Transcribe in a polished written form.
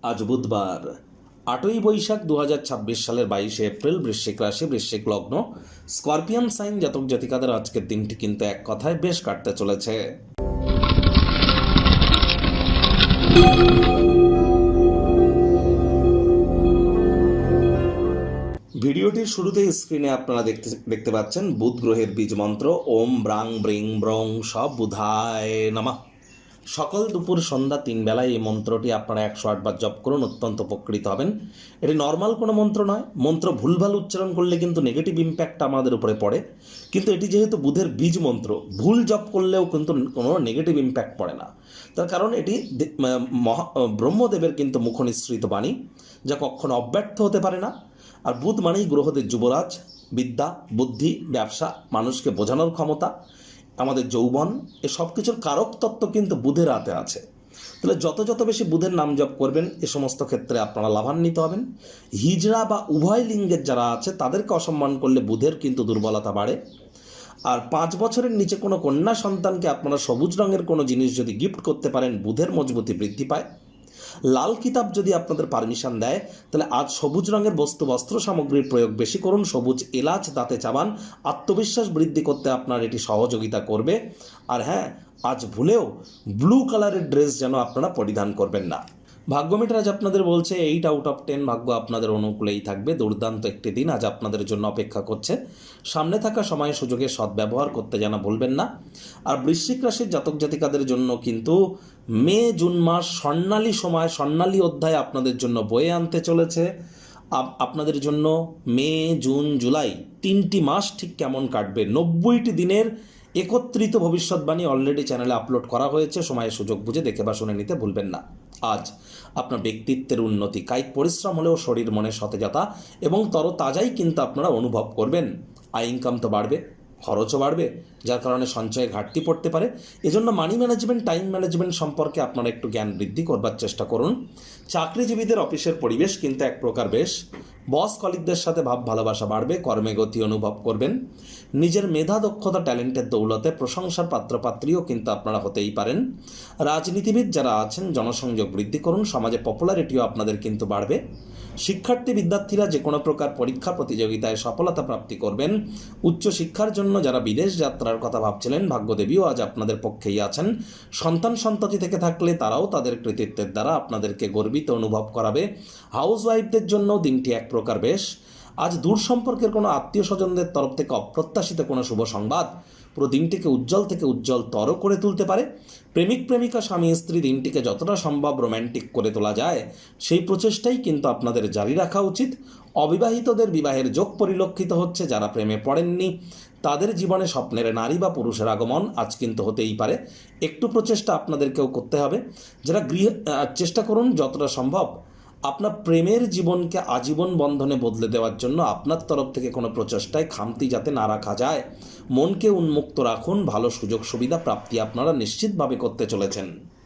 আজ বুধবার 8ই বৈশাখ 2026 সালের 22শে এপ্রিল, বৃশ্চিক রাশি, বৃশ্চিক লগ্ন, স্করপিয়ান সাইন জাতক জাতিকাদের আজকের দিনটি কিন্তু এক কথায় বেশ কাটতে চলেছে। ভিডিওটির শুরুতেই স্ক্রিনে আপনারা দেখতে পাচ্ছেন বুধ গ্রহের বীজ মন্ত্র ওম ব্রাং ব্রিং ব্রং সব বুধায় নমঃ। সকাল দুপুর সন্ধ্যা 3 বেলায় এই মন্ত্রটি আপনারা 108 বার জপ করুন, অত্যন্ত উপকৃত হবেন। এটি নর্মাল কোনো মন্ত্র নয়। মন্ত্র ভুলভাল উচ্চারণ করলে কিন্তু নেগেটিভ ইম্প্যাক্ট আমাদের উপরে পড়ে, কিন্তু এটি যেহেতু বুধের বীজ মন্ত্র, ভুল জপ করলেও কিন্তু কোনো নেগেটিভ ইম্প্যাক্ট পড়ে না। তার কারণ এটি ব্রহ্মদেবের কিন্তু মুখনিসৃত বাণী, যা কখনো অব্যর্থ হতে পারে না। আর বুধ মানেই গ্রহদের যুবরাজ, বিদ্যা, বুদ্ধি, ব্যবসা, মানুষকে বোঝানোর ক্ষমতা, আমাদের যৌবন, এ সব কিছুর কারক তত্ত্ব কিন্তু বুধের হাতে আছে। তাহলে যত বেশি বুধের নাম জপ করবেন এ সমস্ত ক্ষেত্রে আপনারা লাভান্বিত হবেন। হিজড়া বা উভয় লিঙ্গের যারা আছে তাদেরকে অসম্মান করলে বুধের কিন্তু দুর্বলতা বাড়ে। আর 5 বছরের নিচে কোনো কন্যা সন্তানকে আপনারা সবুজ রঙের কোনো জিনিস যদি গিফট করতে পারেন, বুধের মজবুতি বৃদ্ধি পায়। লাল কিতাব যদি আপনাদের পারমিশন দেয়, তাহলে আজ সবুজ রঙের বস্ত্র সামগ্রীর প্রয়োগ বেশি করুন। সবুজ এলাচ দাঁতে চাবান, আত্মবিশ্বাস বৃদ্ধি করতে আপনার এটি সহযোগিতা করবে। আর হ্যাঁ, আজ ভুলেও ব্লু কালারের ড্রেস যেন আপনারা পরিধান করবেন না। ভাগ্য মিটার আজ আপনাদের বলছে 8 আউট অফ 10 ভাগ্য আপনাদের অনুকূলেই থাকবে। দুর্দান্ত একটি দিন আজ আপনাদের জন্য অপেক্ষা করছে। সামনে থাকা সময় সুযোগে সদ্ব্যবহার করতে যেন ভুলবেন না। আর বৃশ্চিক রাশির জাতক জাতিকাদের জন্য কিন্তু মে জুন মাস স্বর্ণালী সময়, স্বর্ণালী অধ্যায় আপনাদের জন্য বয়ে আনতে চলেছে। আপনাদের জন্য মে জুন জুলাই 3টি মাস ঠিক কেমন কাটবে, 90টি দিনের একত্রিত ভবিষ্যৎবাণী অলরেডি চ্যানেলে আপলোড করা হয়েছে। সময় সুযোগ বুঝে দেখে বা শুনে নিতে ভুলবেন না। আজ আপনার ব্যক্তিত্বের উন্নতি, কায়িক পরিশ্রম হলেও শরীর মনে সতেজতা এবং তরতাজাই কিন্তু আপনারা অনুভব করবেন। আয় ইনকাম তো বাড়বে, খরচও বাড়বে, যার কারণে সঞ্চয়ে ঘাটতি পড়তে পারে। এজন্য মানি ম্যানেজমেন্ট, টাইম ম্যানেজমেন্ট সম্পর্কে আপনারা একটু জ্ঞান বৃদ্ধি করবার চেষ্টা করুন। চাকরিজীবীদের অফিসের পরিবেশ কিন্তু এক প্রকার বেশ। বস কলিগদের সাথে ভাব ভালোবাসা বাড়বে, কর্মে গতি অনুভব করবেন। নিজের মেধা, দক্ষতা, ট্যালেন্টের দৌলতে প্রশংসার পাত্রপাত্রীও কিন্তু আপনারা হতেই পারেন। রাজনীতিবিদ যারা আছেন জনসংযোগ বৃদ্ধি করুন, সমাজে পপুলারিটিও আপনাদের কিন্তু বাড়বে। শিক্ষার্থী বিদ্যার্থীরা যে কোনো প্রকার পরীক্ষা প্রতিযোগিতায় সফলতা প্রাপ্তি করবেন। উচ্চশিক্ষার জন্য যারা বিদেশ যাত্রার কথা ভাবছিলেন, ভাগ্যদেবীও আজ আপনাদের পক্ষেই আছেন। সন্তান সন্ততি থেকে থাকলে তারাও তাদের কৃতিত্বের দ্বারা আপনাদেরকে গর্বিত অনুভব করাবে। হাউস ওয়াইফদের জন্য দিনটি এক প্রকার বেশ। আজ দূর সম্পর্কের কোনো আত্মীয় স্বজনদের তরফ থেকে অপ্রত্যাশিত কোনো শুভ সংবাদ পুরো দিনটিকে উজ্জ্বল থেকে উজ্জ্বলতর করে তুলতে পারে। প্রেমিক প্রেমিকা, স্বামী স্ত্রী দিনটিকে যতটা সম্ভব রোম্যান্টিক করে তোলা যায় সেই প্রচেষ্টাই কিন্তু আপনাদের জারি রাখা উচিত। অবিবাহিতদের বিবাহের যোগ পরিলক্ষিত হচ্ছে। যারা প্রেমে পড়েননি তাদের জীবনে স্বপ্নের নারী বা পুরুষের আগমন আজ কিন্তু হতেই পারে। একটু প্রচেষ্টা আপনাদেরকেও করতে হবে। যারা চেষ্টা করুন যতটা সম্ভব আপনার প্রেমের জীবনকে আজীবন বন্ধনে বদলে দেওয়ার জন্য আপনার তরফ থেকে কোনো প্রচেষ্টায় খামতি যাতে না রাখা যায়। মনকে উন্মুক্ত রাখুন, ভালো সুযোগ সুবিধা প্রাপ্তি আপনারা নিশ্চিতভাবে করতে চলেছেন।